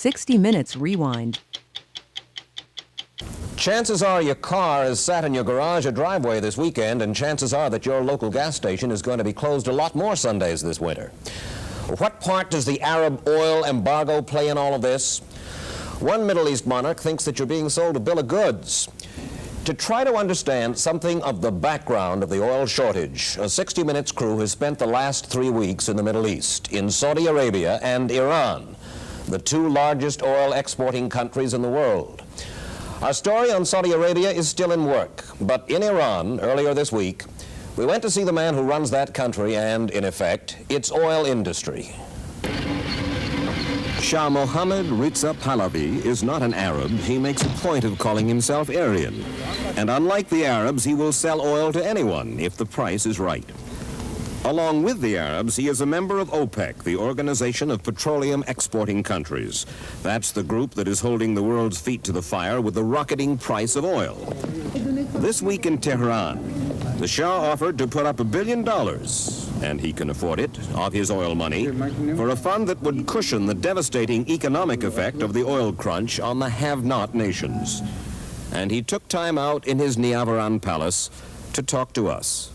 60 Minutes Rewind. Chances are your car is sat in your garage or driveway this weekend, and chances are that your local gas station is going to be closed a lot more Sundays this winter. What part does the Arab oil embargo play in all of this? One Middle East monarch thinks that you're being sold a bill of goods. To try to understand something of the background of the oil shortage, a 60 Minutes crew has spent the last 3 weeks in the Middle East, in Saudi Arabia and Iran, the two largest oil exporting countries in the world. Our story on Saudi Arabia is still in work, but in Iran, earlier this week, we went to see the man who runs that country and, in effect, its oil industry. Shah Mohammed Reza Pahlavi is not an Arab. He makes a point of calling himself Aryan. And unlike the Arabs, he will sell oil to anyone if the price is right. Along with the Arabs, he is a member of OPEC, the Organization of Petroleum Exporting Countries. That's the group that is holding the world's feet to the fire with the rocketing price of oil. This week in Tehran, the Shah offered to put up $1 billion, and he can afford it, of his oil money, for a fund that would cushion the devastating economic effect of the oil crunch on the have-not nations. And he took time out in his Niavaran palace to talk to us.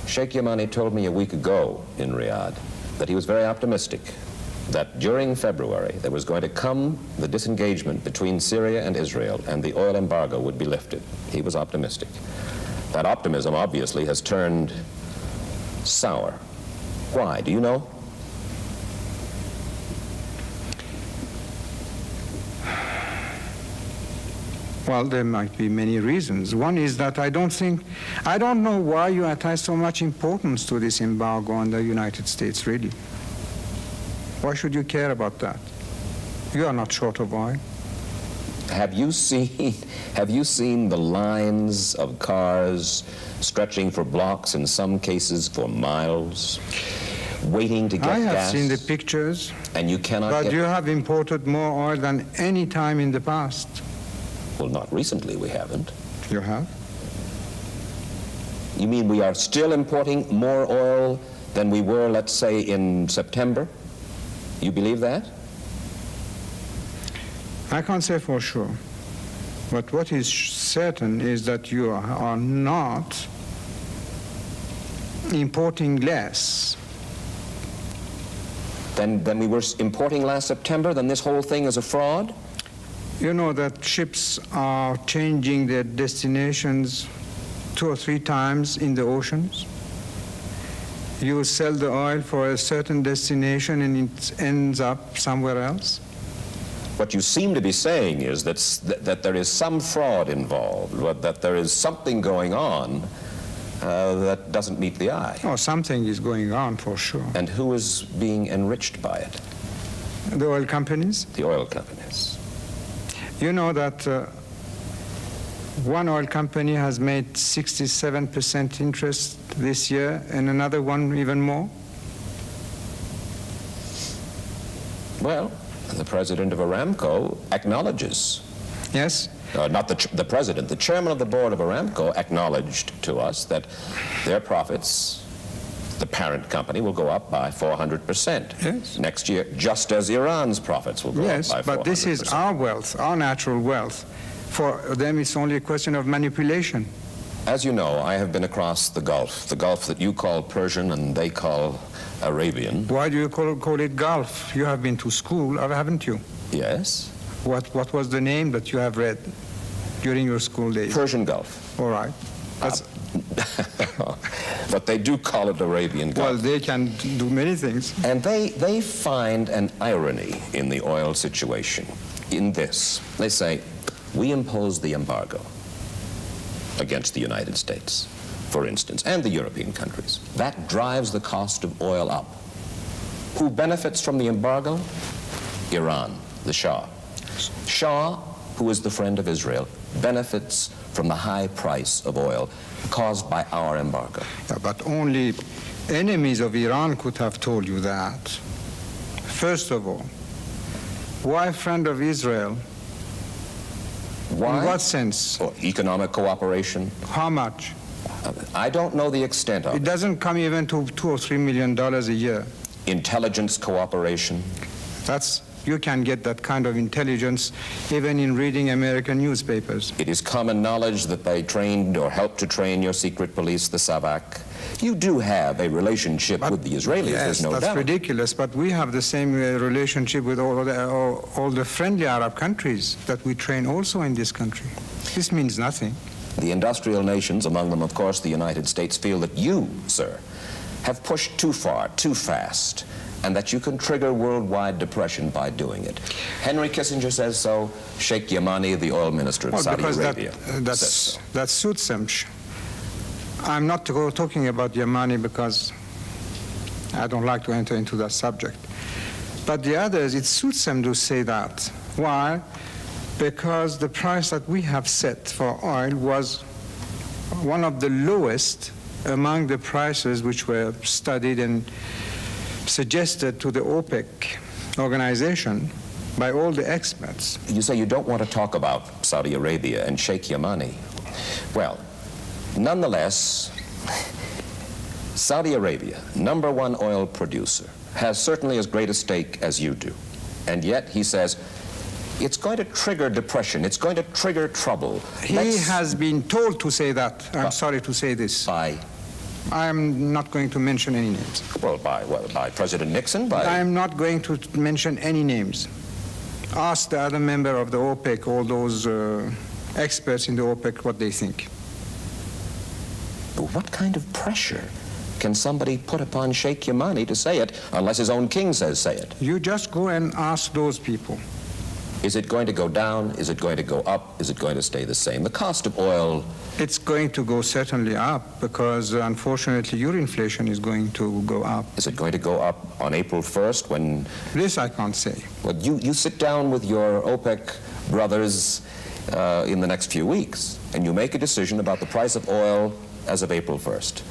Sheikh Yamani told me a week ago in Riyadh that he was very optimistic that during February there was going to come the disengagement between Syria and Israel and the oil embargo would be lifted. He was optimistic. That optimism obviously has turned sour. Why? Do you know? Well, there might be many reasons. One is that I don't know why you attach so much importance to this embargo on the United States, really. Why should you care about that? You are not short of oil. Have you seen the lines of cars stretching for blocks, in some cases for miles, waiting to get gas? I have seen the pictures. And you cannot But you have imported more oil than any time in the past. Well, not recently, we haven't. You have? You mean we are still importing more oil than we were, let's say, in September? You believe that? I can't say for sure. But what is certain is that you are not importing less. Than we were importing last September? Then this whole thing is a fraud? You know that ships are changing their destinations 2 or 3 times in the oceans. You sell the oil for a certain destination and it ends up somewhere else. What you seem to be saying is that there is some fraud involved, that there is something going on that doesn't meet the eye. Oh, something is going on for sure. And who is being enriched by it? The oil companies. The oil companies. You know that one oil company has made 67% interest this year and another one even more? Well, the president of Aramco acknowledges. Yes? Not the president, the chairman of the board of Aramco acknowledged to us that their profits, the parent company, will go up by 400% yes. next year, just as Iran's profits will go up by 400%. Yes, but this is our wealth, our natural wealth. For them, it's only a question of manipulation. As you know, I have been across the Gulf that you call Persian and they call Arabian. Why do you call it Gulf? You have been to school, haven't you? Yes. What was the name that you have read during your school days? Persian Gulf. All right. But they do call it Arabian Gulf. Well, they can do many things. And they find an irony in the oil situation in this. They say, we impose the embargo against the United States, for instance, and the European countries. That drives the cost of oil up. Who benefits from the embargo? Iran, the Shah. Shah, who is the friend of Israel, benefits from the high price of oil caused by our embargo. Yeah, but only enemies of Iran could have told you that. First of all, why friend of Israel? Why? In what sense? Oh, economic cooperation. How much? I don't know the extent of it. It doesn't come even to $2 or $3 million a year. Intelligence cooperation. That's You can get that kind of intelligence even in reading American newspapers. It is common knowledge that they trained or helped to train your secret police, the Savak. You do have a relationship with the Israelis, there's no doubt. Yes, that's ridiculous, but we have the same relationship with all the friendly Arab countries that we train also in this country. This means nothing. The industrial nations, among them, of course, the United States, feel that you, sir, have pushed too far, too fast, and that you can trigger worldwide depression by doing it. Henry Kissinger says so. Sheikh Yamani, the oil minister of Saudi Arabia, says so. That suits him. I'm not talking about Yamani because I don't like to enter into that subject. But the others, it suits them to say that. Why? Because the price that we have set for oil was one of the lowest among the prices which were studied and suggested to the OPEC organization by all the experts. You say you don't want to talk about Saudi Arabia and Sheikh Yamani. Well, nonetheless, Saudi Arabia, #1 oil producer, has certainly as great a stake as you do. And yet he says, it's going to trigger depression, it's going to trigger trouble. He has been told to say that. I'm sorry to say this. By? I'm not going to mention any names. Well, by President Nixon? I'm not going to mention any names. Ask the other member of the OPEC, all those experts in the OPEC, what they think. But what kind of pressure can somebody put upon Sheikh Yamani to say it, unless his own king says say it? You just go and ask those people. Is it going to go down? Is it going to go up? Is it going to stay the same? The cost of oil... It's going to go certainly up because, unfortunately, your inflation is going to go up. Is it going to go up on April 1st when... This I can't say. Well, you sit down with your OPEC brothers in the next few weeks, and you make a decision about the price of oil as of April 1st.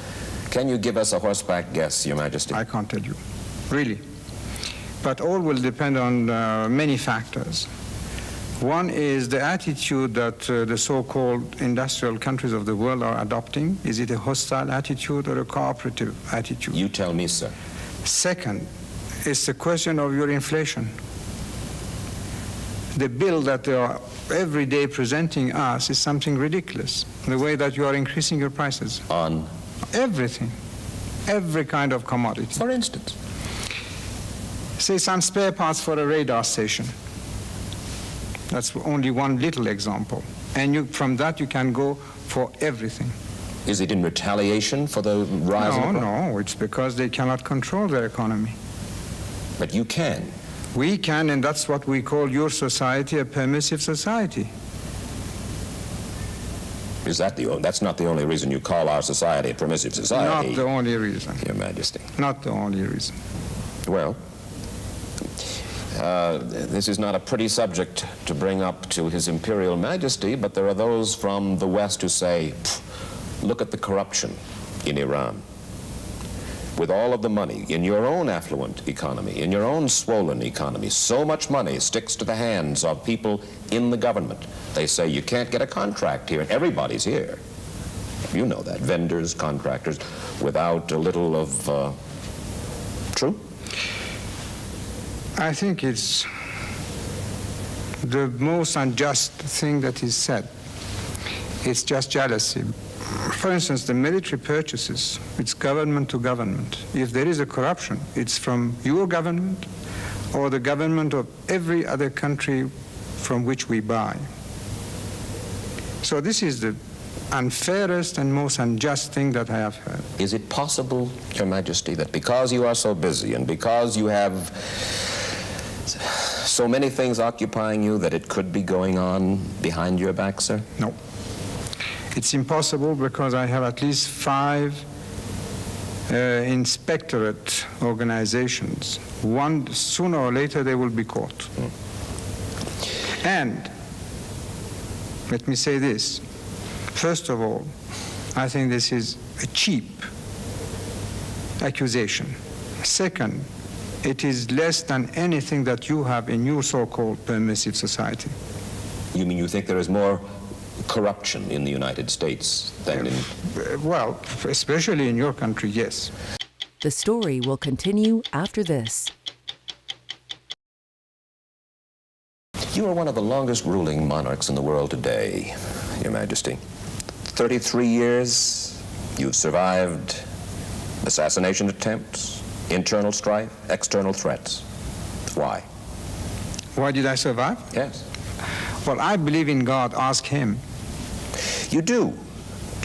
Can you give us a horseback guess, Your Majesty? I can't tell you, really. But all will depend on many factors. One is the attitude that the so-called industrial countries of the world are adopting. Is it a hostile attitude or a cooperative attitude? You tell me, sir. Second, it's the question of your inflation. The bill that they are every day presenting us is something ridiculous. The way that you are increasing your prices. On? Everything. Every kind of commodity. For instance? Say some spare parts for a radar station. That's only one little example. And from that you can go for everything. Is it in retaliation for the rise of... No, it's because they cannot control their economy. But you can. We can, and that's what we call your society a permissive society. Is that that's not the only reason you call our society a permissive society? Not the only reason. Your Majesty. Not the only reason. Well, this is not a pretty subject to bring up to His Imperial Majesty, but there are those from the West who say, look at the corruption in Iran. With all of the money in your own affluent economy, in your own swollen economy, so much money sticks to the hands of people in the government. They say you can't get a contract here, and everybody's here. You know that, vendors, contractors, without a little of true? I think it's the most unjust thing that is said. It's just jealousy. For instance, the military purchases, it's government to government. If there is a corruption, it's from your government or the government of every other country from which we buy. So this is the unfairest and most unjust thing that I have heard. Is it possible, Your Majesty, that because you are so busy and because you have so many things occupying you that it could be going on behind your back, sir? No. It's impossible because I have at least 5 inspectorate organizations. One, sooner or later, they will be caught. And let me say this. First of all, I think this is a cheap accusation. Second, it is less than anything that you have in your so-called permissive society. You mean you think there is more corruption in the United States than in... Well, especially in your country, yes. The story will continue after this. You are one of the longest ruling monarchs in the world today, Your Majesty. 33 years, you've survived assassination attempts, internal strife, external threats. Why? Why did I survive? Yes. Well, I believe in God. Ask him. You do.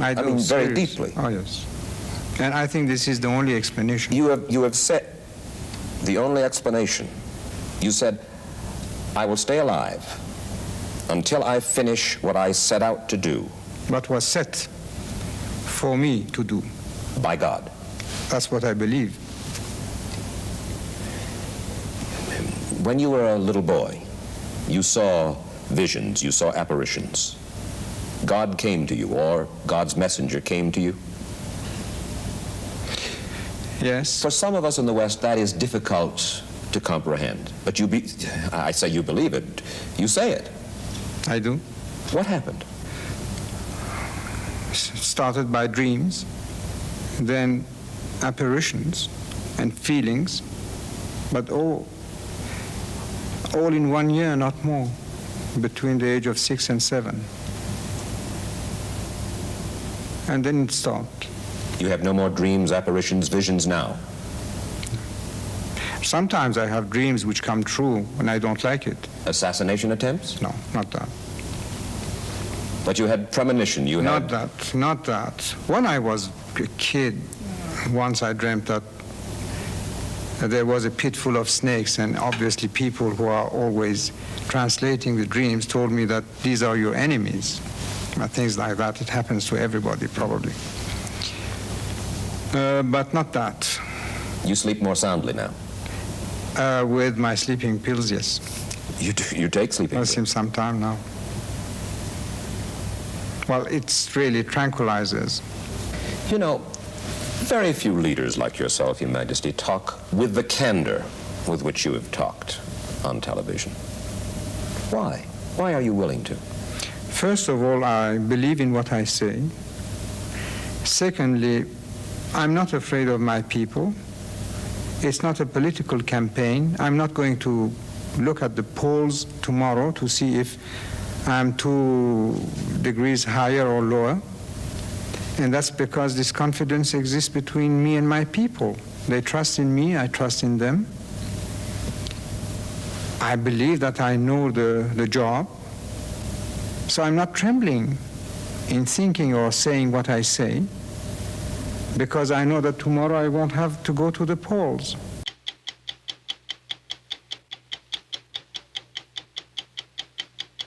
I do. mean, very Seriously. deeply. Oh, yes. And I think this is the only explanation. You have said the only explanation. You said, I will stay alive until I finish what I set out to do. What was set for me to do. By God. That's what I believe. When you were a little boy, you saw visions, you saw apparitions. God came to you, or God's messenger came to you. Yes. For some of us in the West, that is difficult to comprehend. But I say you believe it. You say it. I do. What happened? Started by dreams, then apparitions and feelings, but all in 1 year, not more, between the age of 6 and 7. And then it stopped. You have no more dreams, apparitions, visions now? Sometimes I have dreams which come true when I don't like it. Assassination attempts? No, not that. But you had premonition, you had... Not that. When I was a kid, once I dreamt that there was a pit full of snakes, and obviously people who are always translating the dreams told me that these are your enemies. Things like that. It happens to everybody, probably. But not that. You sleep more soundly now? With my sleeping pills, yes. You take sleeping pills? Since some time now. Well, it's really tranquilizers. You know, very few leaders like yourself, Your Majesty, talk with the candor with which you have talked on television. Why? Why are you willing to? First of all, I believe in what I say. Secondly, I'm not afraid of my people. It's not a political campaign. I'm not going to look at the polls tomorrow to see if I'm 2 degrees higher or lower. And that's because this confidence exists between me and my people. They trust in me, I trust in them. I believe that I know the job. So I'm not trembling in thinking or saying what I say, because I know that tomorrow I won't have to go to the polls.